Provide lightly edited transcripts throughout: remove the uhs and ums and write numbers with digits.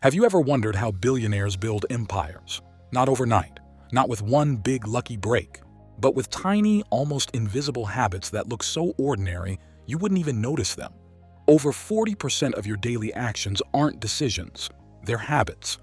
Have you ever wondered how billionaires build empires? Not overnight, not with one big lucky break, but with tiny, almost invisible habits that look so ordinary you wouldn't even notice them. Over 40% of your daily actions aren't decisions, they're habits.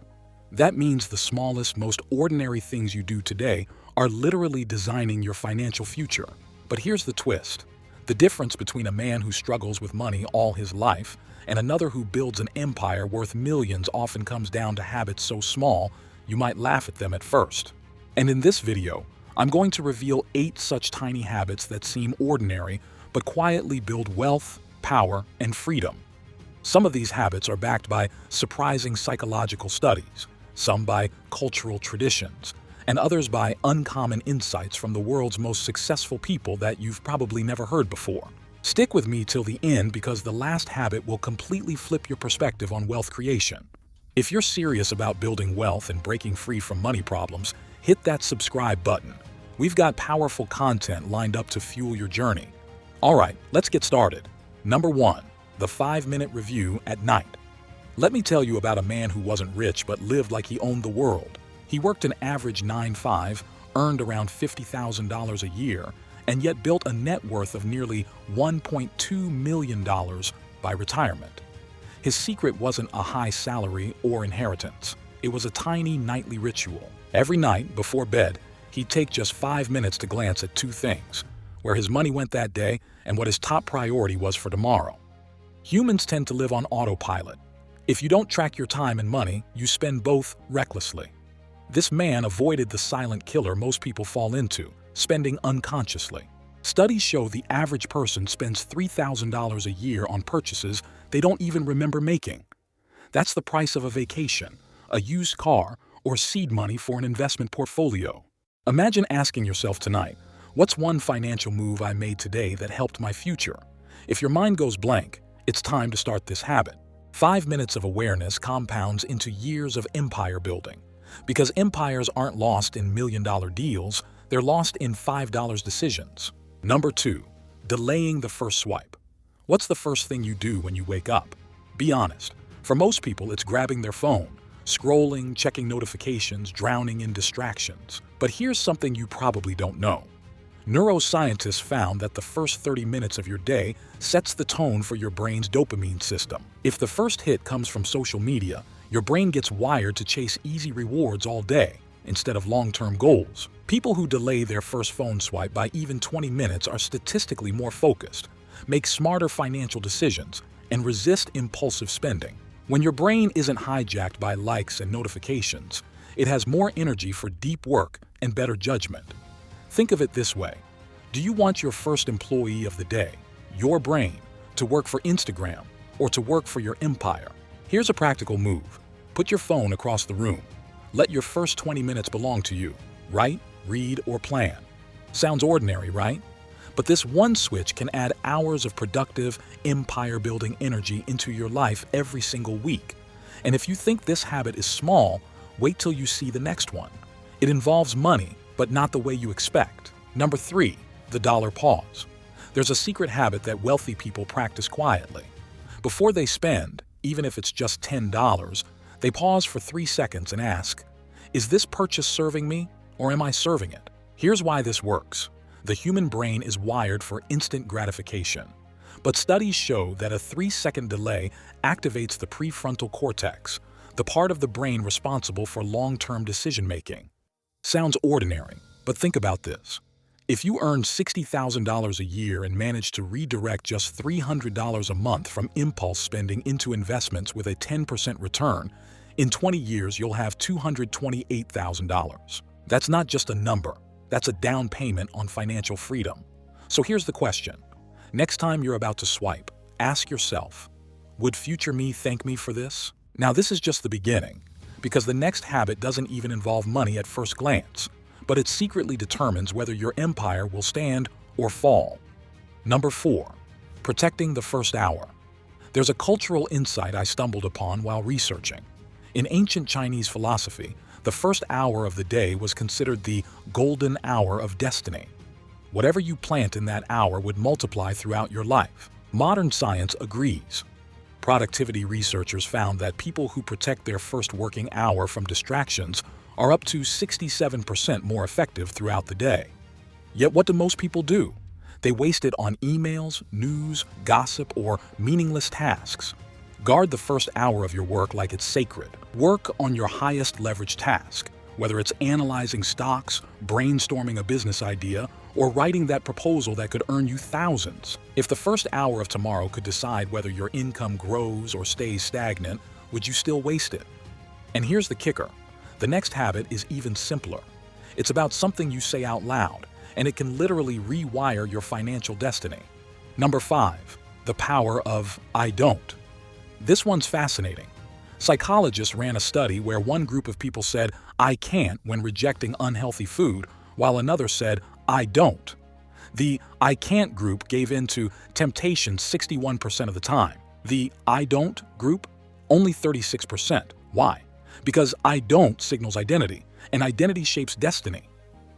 That means the smallest, most ordinary things you do today are literally designing your financial future. But here's the twist. The difference between a man who struggles with money all his life and another who builds an empire worth millions often comes down to habits so small you might laugh at them at first. And in this video, I'm going to reveal 8 such tiny habits that seem ordinary but quietly build wealth, power, and freedom. Some of these habits are backed by surprising psychological studies, some by cultural traditions, and others by uncommon insights from the world's most successful people that you've probably never heard before. Stick with me till the end because the last habit will completely flip your perspective on wealth creation. If you're serious about building wealth and breaking free from money problems, hit that subscribe button. We've got powerful content lined up to fuel your journey. All right, let's get started. Number 1, the 5-minute review at night. Let me tell you about a man who wasn't rich but lived like he owned the world. He worked an average 9-5, earned around $50,000 a year, and yet built a net worth of nearly $1.2 million by retirement. His secret wasn't a high salary or inheritance. It was a tiny nightly ritual. Every night, before bed, he'd take just 5 minutes to glance at 2 things: where his money went that day and what his top priority was for tomorrow. Humans tend to live on autopilot. If you don't track your time and money, you spend both recklessly. This man avoided the silent killer most people fall into, spending unconsciously. Studies show the average person spends $3,000 a year on purchases they don't even remember making. That's the price of a vacation, a used car, or seed money for an investment portfolio. Imagine asking yourself tonight, what's one financial move I made today that helped my future? If your mind goes blank, it's time to start this habit. 5 minutes of awareness compounds into years of empire building. Because empires aren't lost in million-dollar deals, they're lost in $5 decisions. Number 2, delaying the first swipe. What's the first thing you do when you wake up? Be honest. For most people, it's grabbing their phone, scrolling, checking notifications, drowning in distractions. But here's something you probably don't know. Neuroscientists found that the first 30 minutes of your day sets the tone for your brain's dopamine system. If the first hit comes from social media, your brain gets wired to chase easy rewards all day instead of long-term goals. People who delay their first phone swipe by even 20 minutes are statistically more focused, make smarter financial decisions, and resist impulsive spending. When your brain isn't hijacked by likes and notifications, it has more energy for deep work and better judgment. Think of it this way. Do you want your first employee of the day, your brain, to work for Instagram or to work for your empire? Here's a practical move. Put your phone across the room. Let your first 20 minutes belong to you. Write, read, or plan. Sounds ordinary, right? But this one switch can add hours of productive, empire-building energy into your life every single week. And if you think this habit is small, wait till you see the next one. It involves money, but not the way you expect. Number 3, the dollar pause. There's a secret habit that wealthy people practice quietly. Before they spend, even if it's just $10, they pause for 3 seconds and ask, is this purchase serving me or am I serving it? Here's why this works. The human brain is wired for instant gratification. But studies show that a 3-second delay activates the prefrontal cortex, the part of the brain responsible for long-term decision-making. Sounds ordinary, but think about this. If you earned $60,000 a year and managed to redirect just $300 a month from impulse spending into investments with a 10% return, in 20 years you'll have $228,000. That's not just a number, that's a down payment on financial freedom. So here's the question. Next time you're about to swipe, ask yourself, would future me thank me for this? Now this is just the beginning, because the next habit doesn't even involve money at first glance, but it secretly determines whether your empire will stand or fall. Number 4, protecting the first hour. There's a cultural insight I stumbled upon while researching. In ancient Chinese philosophy, the first hour of the day was considered the golden hour of destiny. Whatever you plant in that hour would multiply throughout your life. Modern science agrees. Productivity researchers found that people who protect their first working hour from distractions are up to 67% more effective throughout the day. Yet what do most people do? They waste it on emails, news, gossip, or meaningless tasks. Guard the first hour of your work like it's sacred. Work on your highest leverage task, whether it's analyzing stocks, brainstorming a business idea, or writing that proposal that could earn you thousands. If the first hour of tomorrow could decide whether your income grows or stays stagnant, would you still waste it? And here's the kicker. The next habit is even simpler. It's about something you say out loud, and it can literally rewire your financial destiny. Number 5, the power of I don't. This one's fascinating. Psychologists ran a study where one group of people said, I can't when rejecting unhealthy food, while another said, I don't. The I can't group gave in to temptation 61% of the time. The I don't group, only 36%. Why? Because I don't signals identity, and identity shapes destiny.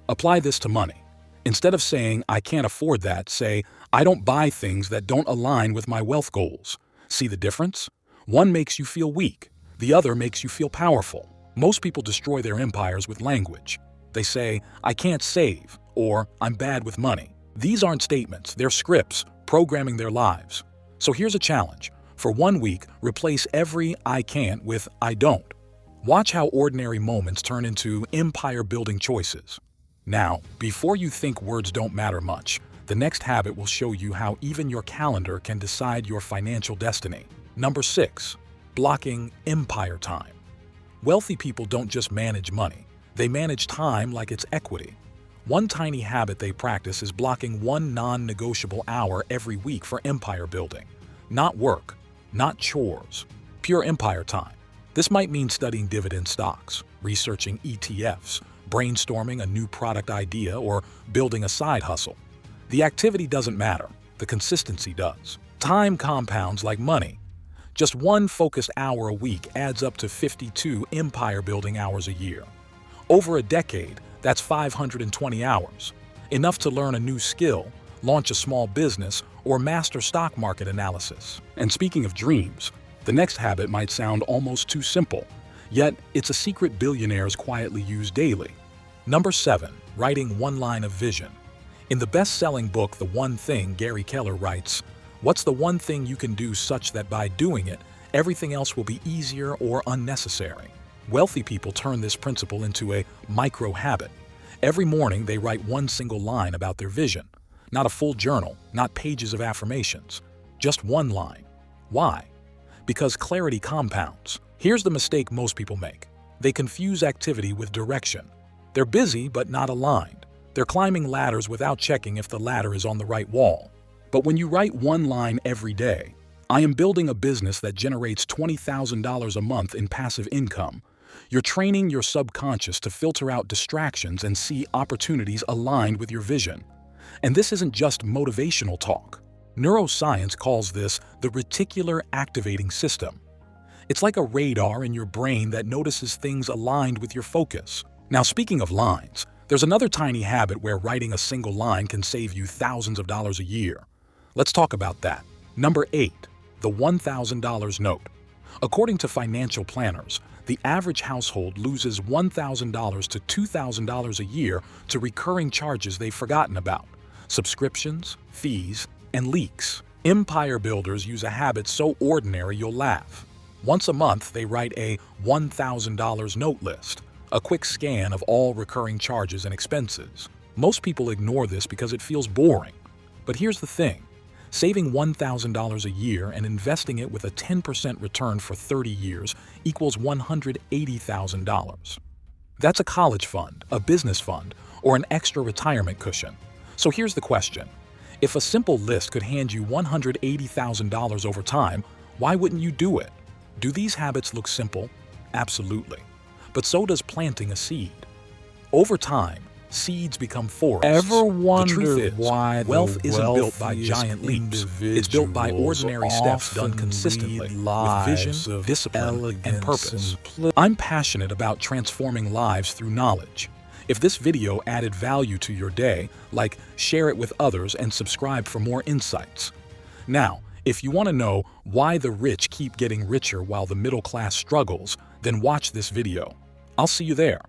Apply this to money. Instead of saying, I can't afford that, say, I don't buy things that don't align with my wealth goals. See the difference? One makes you feel weak. The other makes you feel powerful. Most people destroy their empires with language. They say, I can't save, or I'm bad with money. These aren't statements, they're scripts, programming their lives. So here's a challenge. For 1 week, replace every I can't with I don't. Watch how ordinary moments turn into empire-building choices. Now, before you think words don't matter much, the next habit will show you how even your calendar can decide your financial destiny. Number 6, blocking empire time. Wealthy people don't just manage money, they manage time like it's equity. One tiny habit they practice is blocking one non-negotiable hour every week for empire building. Not work, not chores, pure empire time. This might mean studying dividend stocks, researching ETFs, brainstorming a new product idea, or building a side hustle. The activity doesn't matter, the consistency does. Time compounds like money. Just one focused hour a week adds up to 52 empire-building hours a year. Over a decade, that's 520 hours. Enough to learn a new skill, launch a small business, or master stock market analysis. And speaking of dreams, the next habit might sound almost too simple, yet it's a secret billionaires quietly use daily. Number 7, writing one line of vision. In the best-selling book, The One Thing, Gary Keller writes, what's the one thing you can do such that by doing it, everything else will be easier or unnecessary? Wealthy people turn this principle into a micro-habit. Every morning, they write one single line about their vision. Not a full journal, not pages of affirmations. Just one line. Why? Because clarity compounds. Here's the mistake most people make. They confuse activity with direction. They're busy but not aligned. They're climbing ladders without checking if the ladder is on the right wall. But when you write one line every day, I am building a business that generates $20,000 a month in passive income, you're training your subconscious to filter out distractions and see opportunities aligned with your vision. And this isn't just motivational talk. Neuroscience calls this the reticular activating system. It's like a radar in your brain that notices things aligned with your focus. Now, speaking of lines, there's another tiny habit where writing a single line can save you thousands of dollars a year. Let's talk about that. Number 8, the $1,000 note. According to financial planners, the average household loses $1,000 to $2,000 a year to recurring charges they've forgotten about: subscriptions, fees, and leaks. Empire builders use a habit so ordinary you'll laugh. Once a month, they write a $1,000 note list, a quick scan of all recurring charges and expenses. Most people ignore this because it feels boring. But here's the thing. Saving $1,000 a year and investing it with a 10% return for 30 years equals $180,000. That's a college fund, a business fund, or an extra retirement cushion. So here's the question. If a simple list could hand you $180,000 over time, why wouldn't you do it? Do these habits look simple? Absolutely. But so does planting a seed. Over time, seeds become forests. Ever wondered the truth is, why wealth the isn't built by giant leaps. It's built by ordinary steps done consistently with vision, discipline, and purpose. I'm passionate about transforming lives through knowledge. If this video added value to your day, share it with others and subscribe for more insights. Now, If you want to know why the rich keep getting richer while the middle class struggles, then watch this video. I'll see you there.